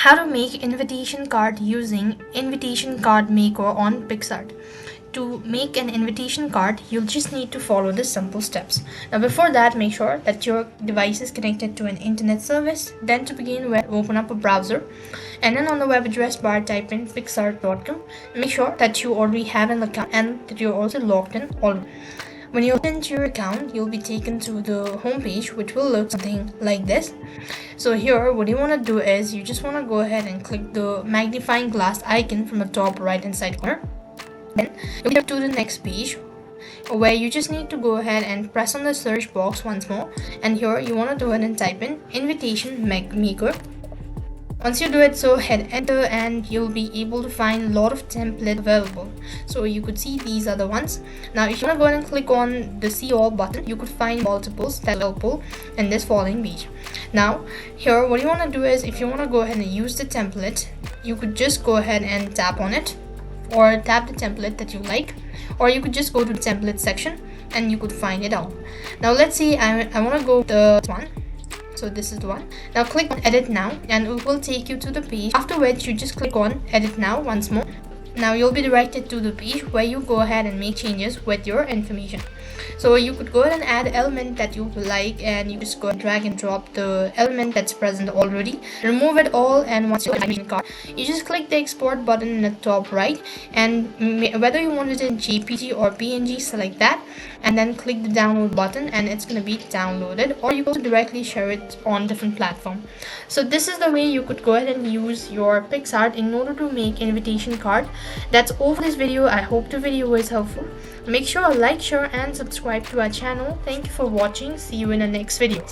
How to make invitation card using invitation card maker on Picsart. To make an invitation card, you'll just need to follow the simple steps. Now before that, make sure that your device is connected to an internet service. Then to begin with, open up a browser and then on the web address bar type in picsart.com. Make sure that you already have an account and that you're also logged in already. When you log into your account, you'll be taken to the home page, which will look something like this. So here, what you want to do is you just want to go ahead and click the magnifying glass icon from the top right hand side corner. Then you'll get to the next page where you just need to go ahead and press on the search box once more. And here you want to go ahead and type in invitation maker. Once you do it, so hit enter and you'll be able to find a lot of templates available. So you could see these are the ones. Now if you want to go ahead and click on the see all button, you could find multiples that will pull in this following page. Now here what you want to do is, if you want to go ahead and use the template, you could just go ahead and tap on it or tap the template that you like, or you could just go to the template section and you could find it out. Now let's see, I want to go with this one. So this is the one. Now click on edit now and it will take you to the page, after which you just click on edit now once more. Now you'll be directed to the page where you go ahead and make changes with your information. So you could go ahead and add element that you like, and you just go and drag and drop the element that's present already. Remove it all, and once you have card, you just click the export button in the top right, and whether you want it in JPG or PNG, select that and then click the download button and it's going to be downloaded, or you can also directly share it on different platform. So this is the way you could go ahead and use your Picsart in order to make invitation card. That's all for this video. I hope the video is helpful. Make sure to like, share and subscribe to our channel. Thank you for watching. See you in the next video.